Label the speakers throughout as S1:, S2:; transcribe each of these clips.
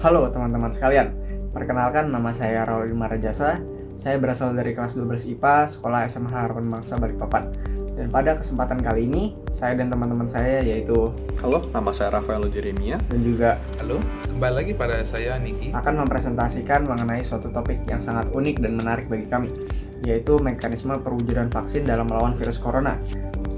S1: Halo teman-teman sekalian, perkenalkan nama saya Raul Marajasa. Saya berasal dari kelas 12 IPA, Sekolah SMA Harapan Bangsa Balikpapan. Dan pada kesempatan kali ini, saya dan teman-teman saya yaitu
S2: Halo, nama saya Rafael Jeremia.
S1: dan juga
S3: Halo, kembali lagi pada saya Niki.
S1: akan mempresentasikan mengenai suatu topik yang sangat unik dan menarik bagi kami, yaitu mekanisme perwujudan vaksin dalam melawan virus corona.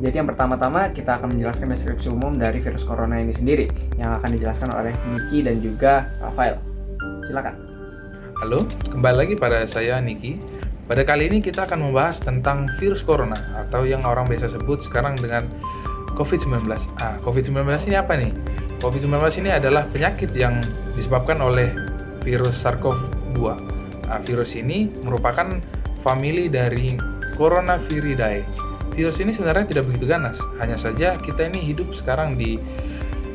S1: Jadi yang pertama-tama kita akan menjelaskan deskripsi umum dari virus corona ini sendiri yang akan dijelaskan oleh Niki dan juga Rafael. Silakan.
S3: Halo, kembali lagi pada saya Niki. Pada kali ini kita akan membahas tentang virus corona atau yang orang biasa sebut sekarang dengan COVID-19. COVID-19 ini apa nih? COVID-19 ini adalah penyakit yang disebabkan oleh virus SARS-CoV-2. Virus ini merupakan famili dari Coronaviridae. Virus ini sebenarnya tidak begitu ganas, hanya saja kita ini hidup sekarang di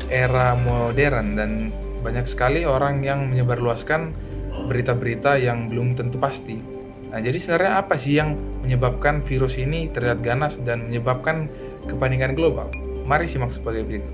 S3: era modern dan banyak sekali orang yang menyebarluaskan berita-berita yang belum tentu pasti. Nah, jadi sebenarnya apa sih yang menyebabkan virus ini terlihat ganas dan menyebabkan kepanikan global? Mari simak sebagai berikut.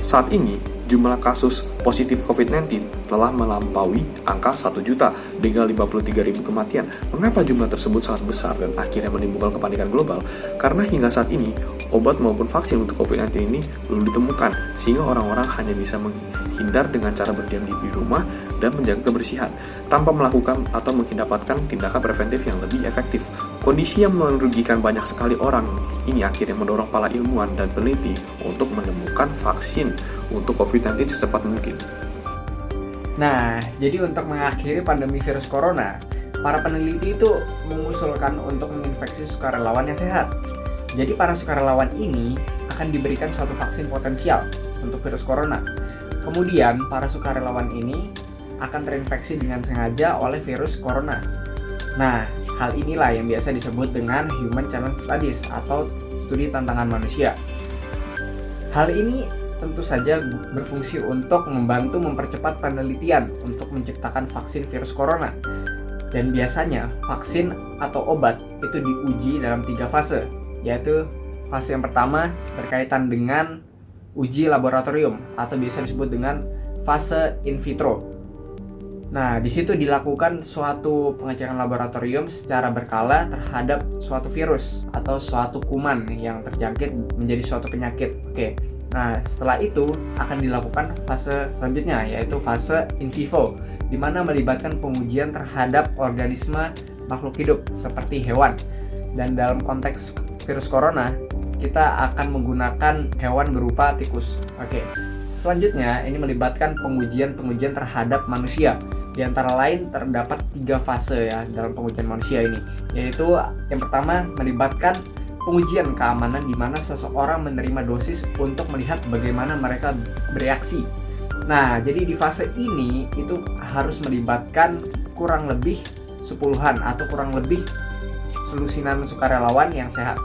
S2: Saat ini, jumlah kasus positif COVID-19 telah melampaui angka 1 juta dengan 53.000 kematian. Mengapa jumlah tersebut sangat besar dan akhirnya menimbulkan kepanikan global? Karena hingga saat ini, obat maupun vaksin untuk COVID-19 ini belum ditemukan, sehingga orang-orang hanya bisa menghindar dengan cara berdiam diri di rumah dan menjaga kebersihan, tanpa melakukan atau mendapatkan tindakan preventif yang lebih efektif. Kondisi yang merugikan banyak sekali orang ini akhirnya mendorong para ilmuwan dan peneliti untuk menemukan vaksin untuk COVID-19 secepat mungkin.
S1: Nah, jadi untuk mengakhiri pandemi virus corona, para peneliti itu mengusulkan untuk menginfeksi sukarelawan yang sehat. Jadi para sukarelawan ini akan diberikan suatu vaksin potensial untuk virus corona. Kemudian para sukarelawan ini akan terinfeksi dengan sengaja oleh virus corona. Nah, hal inilah yang biasa disebut dengan Human Challenge Studies atau studi tantangan manusia. Hal ini tentu saja berfungsi untuk membantu mempercepat penelitian untuk menciptakan vaksin virus corona. Dan biasanya vaksin atau obat itu diuji dalam 3 fase, yaitu fase yang pertama berkaitan dengan uji laboratorium atau biasa disebut dengan fase in vitro. Nah, di situ dilakukan suatu pengecekan laboratorium secara berkala terhadap suatu virus atau suatu kuman yang terjangkit menjadi suatu penyakit. Oke. Nah, setelah itu akan dilakukan fase selanjutnya, yaitu fase in vivo, di mana melibatkan pengujian terhadap organisme makhluk hidup seperti hewan. Dan dalam konteks virus corona, kita akan menggunakan hewan berupa tikus. Oke. Selanjutnya, ini melibatkan pengujian terhadap manusia. Di antara lain terdapat 3 fase ya dalam pengujian manusia ini, yaitu yang pertama melibatkan pengujian keamanan di mana seseorang menerima dosis untuk melihat bagaimana mereka bereaksi. Nah, jadi di fase ini itu harus melibatkan kurang lebih 10-an atau kurang lebih selusinan sukarelawan yang sehat.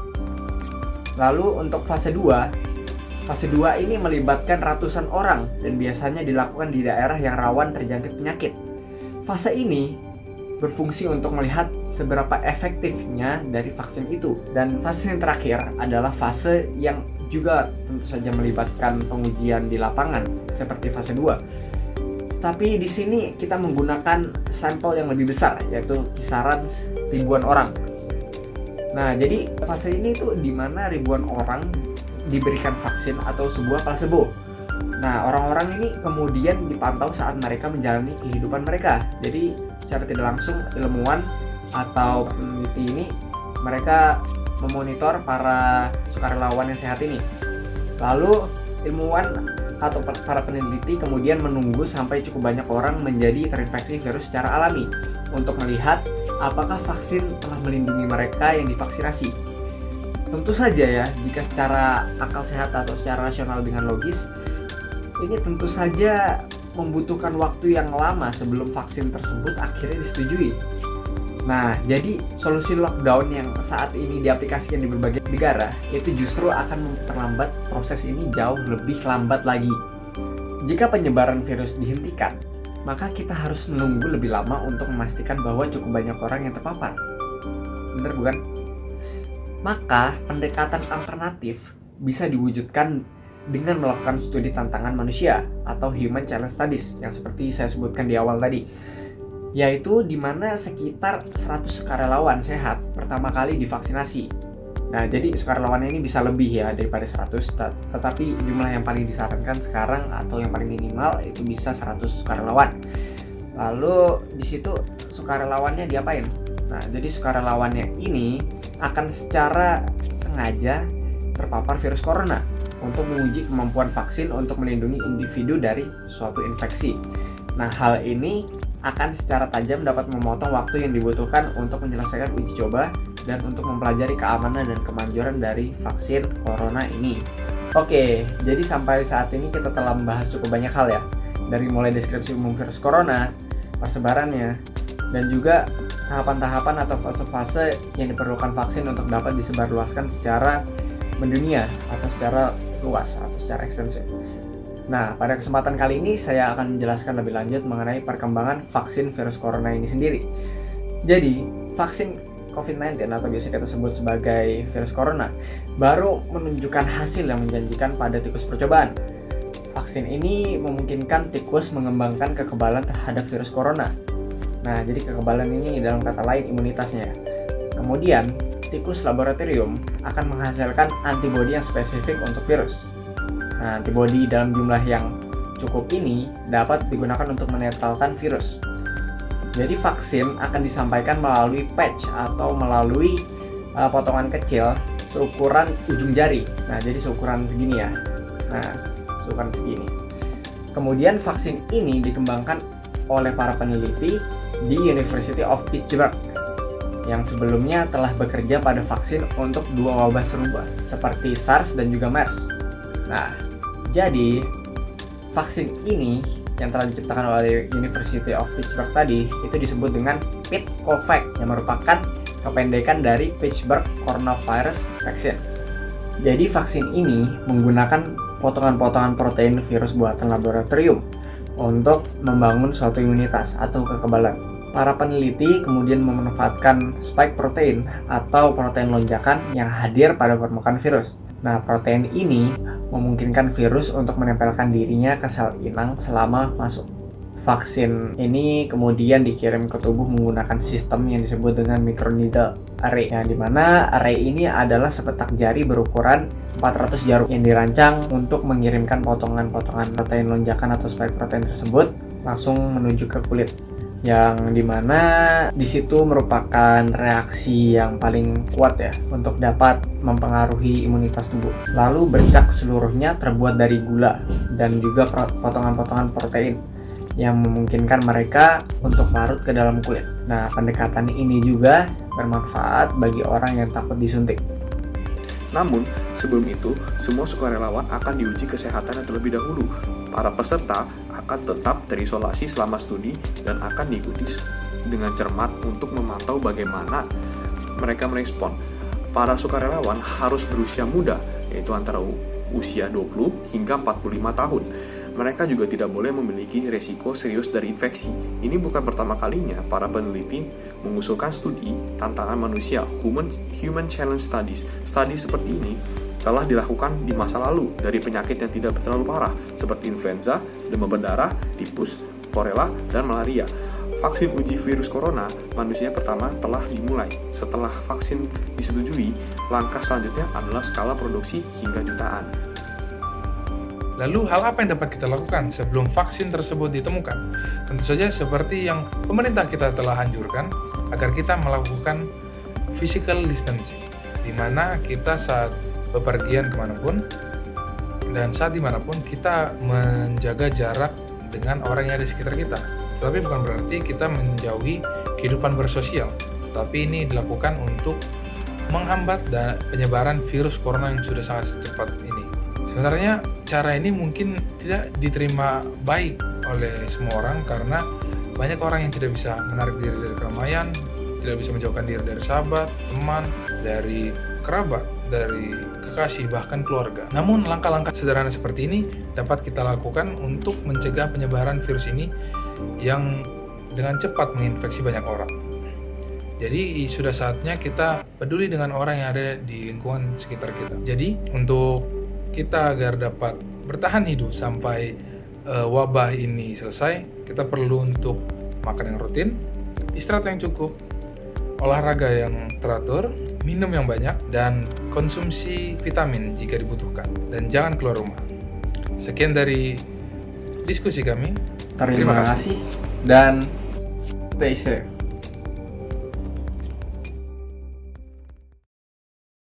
S1: Lalu untuk fase 2 ini melibatkan ratusan orang dan biasanya dilakukan di daerah yang rawan terjangkit penyakit. Fase ini berfungsi untuk melihat seberapa efektifnya dari vaksin itu. Dan fase yang terakhir adalah fase yang juga tentu saja melibatkan pengujian di lapangan seperti fase 2. Tapi di sini kita menggunakan sampel yang lebih besar, yaitu kisaran ribuan orang. Nah, jadi fase ini tuh di mana ribuan orang diberikan vaksin atau sebuah placebo. Nah, orang-orang ini kemudian dipantau saat mereka menjalani kehidupan mereka. Jadi, secara tidak langsung ilmuwan atau peneliti ini mereka memonitor para sukarelawan yang sehat ini. Lalu, ilmuwan atau para peneliti kemudian menunggu sampai cukup banyak orang menjadi terinfeksi virus secara alami untuk melihat apakah vaksin telah melindungi mereka yang divaksinasi. Tentu saja ya, jika secara akal sehat atau secara rasional dengan logis, ini tentu saja membutuhkan waktu yang lama sebelum vaksin tersebut akhirnya disetujui. Nah, jadi solusi lockdown yang saat ini diaplikasikan di berbagai negara itu justru akan memperlambat proses ini jauh lebih lambat lagi. Jika penyebaran virus dihentikan, maka kita harus menunggu lebih lama untuk memastikan bahwa cukup banyak orang yang terpapar. Bener bukan? Maka pendekatan alternatif bisa diwujudkan dengan melakukan studi tantangan manusia atau Human Challenge Studies yang seperti saya sebutkan di awal tadi, yaitu di mana sekitar 100 sukarelawan sehat pertama kali divaksinasi. Nah, jadi sukarelawan ini bisa lebih ya daripada 100, tetapi jumlah yang paling disarankan sekarang atau yang paling minimal itu bisa 100 sukarelawan. Lalu di situ sukarelawannya diapain? Nah, jadi sukarelawannya ini akan secara sengaja terpapar virus corona untuk menguji kemampuan vaksin untuk melindungi individu dari suatu infeksi. Nah, hal ini akan secara tajam dapat memotong waktu yang dibutuhkan untuk menyelesaikan uji coba dan untuk mempelajari keamanan dan kemanjuran dari vaksin corona ini. Oke, jadi sampai saat ini kita telah membahas cukup banyak hal ya, dari mulai deskripsi umum virus corona, persebarannya, dan juga tahapan-tahapan atau fase-fase yang diperlukan vaksin untuk dapat disebarluaskan secara mendunia atau secara luas atau secara ekstensif. Nah, pada kesempatan kali ini saya akan menjelaskan lebih lanjut mengenai perkembangan vaksin virus corona ini sendiri. Jadi, vaksin COVID-19 atau biasa kita sebut sebagai virus corona baru menunjukkan hasil yang menjanjikan pada tikus percobaan. Vaksin ini memungkinkan tikus mengembangkan kekebalan terhadap virus corona. Nah, jadi kekebalan ini dalam kata lain imunitasnya. Kemudian, tikus laboratorium akan menghasilkan antibodi yang spesifik untuk virus. Nah, antibodi dalam jumlah yang cukup ini dapat digunakan untuk menetralkan virus. Jadi vaksin akan disampaikan melalui patch atau melalui potongan kecil seukuran ujung jari. Nah, jadi seukuran segini ya. Nah, seukuran segini. Kemudian vaksin ini dikembangkan oleh para peneliti di University of Pittsburgh yang sebelumnya telah bekerja pada vaksin untuk dua wabah serupa seperti SARS dan juga MERS. Nah, jadi vaksin ini yang telah diciptakan oleh University of Pittsburgh tadi itu disebut dengan PITCOVAC yang merupakan kependekan dari Pittsburgh Coronavirus Vaccine. Jadi vaksin ini menggunakan potongan-potongan protein virus buatan laboratorium untuk membangun suatu imunitas atau kekebalan. Para peneliti kemudian memanfaatkan spike protein atau protein lonjakan yang hadir pada permukaan virus. Nah, protein ini memungkinkan virus untuk menempelkan dirinya ke sel inang selama masuk. Vaksin ini kemudian dikirim ke tubuh menggunakan sistem yang disebut dengan microneedle array. Yang dimana array ini adalah sepetak jari berukuran 400 jarum yang dirancang untuk mengirimkan potongan-potongan protein lonjakan atau spike protein tersebut langsung menuju ke kulit. Yang dimana disitu merupakan reaksi yang paling kuat ya untuk dapat mempengaruhi imunitas tubuh. Lalu bercak seluruhnya terbuat dari gula dan juga potongan-potongan protein yang memungkinkan mereka untuk larut ke dalam kulit. Nah, pendekatan ini juga bermanfaat bagi orang yang takut disuntik.
S2: Namun, sebelum itu, semua sukarelawan akan diuji kesehatannya terlebih dahulu. Para peserta akan tetap terisolasi selama studi dan akan diikuti dengan cermat untuk memantau bagaimana mereka merespon. Para sukarelawan harus berusia muda, yaitu antara usia 20 hingga 45 tahun. Mereka juga tidak boleh memiliki resiko serius dari infeksi. Ini bukan pertama kalinya para peneliti mengusulkan studi tantangan manusia Human Challenge Studies. Studi seperti ini telah dilakukan di masa lalu dari penyakit yang tidak terlalu parah seperti influenza, demam berdarah, tipus, korela, dan malaria. Vaksin uji virus corona manusia pertama telah dimulai. Setelah vaksin disetujui, langkah selanjutnya adalah skala produksi hingga jutaan.
S3: Lalu hal apa yang dapat kita lakukan sebelum vaksin tersebut ditemukan? Tentu saja seperti yang pemerintah kita telah anjurkan agar kita melakukan physical distancing, di mana kita saat bepergian kemanapun dan saat dimanapun kita menjaga jarak dengan orang yang ada di sekitar kita. Tapi bukan berarti kita menjauhi kehidupan bersosial, tapi ini dilakukan untuk menghambat penyebaran virus corona yang sudah sangat cepat ini. Sebenarnya cara ini mungkin tidak diterima baik oleh semua orang karena banyak orang yang tidak bisa menarik diri dari keramaian, tidak bisa menjauhkan diri dari sahabat, teman, dari kerabat, dari kekasih, bahkan keluarga. Namun langkah-langkah sederhana seperti ini dapat kita lakukan untuk mencegah penyebaran virus ini yang dengan cepat menginfeksi banyak orang. Jadi sudah saatnya kita peduli dengan orang yang ada di lingkungan sekitar kita. Jadi untuk kita agar dapat bertahan hidup sampai wabah ini selesai, kita perlu untuk makan yang rutin, istirahat yang cukup, olahraga yang teratur, minum yang banyak, dan konsumsi vitamin jika dibutuhkan. Dan jangan keluar rumah. Sekian dari diskusi kami.
S1: Terima kasih dan stay safe.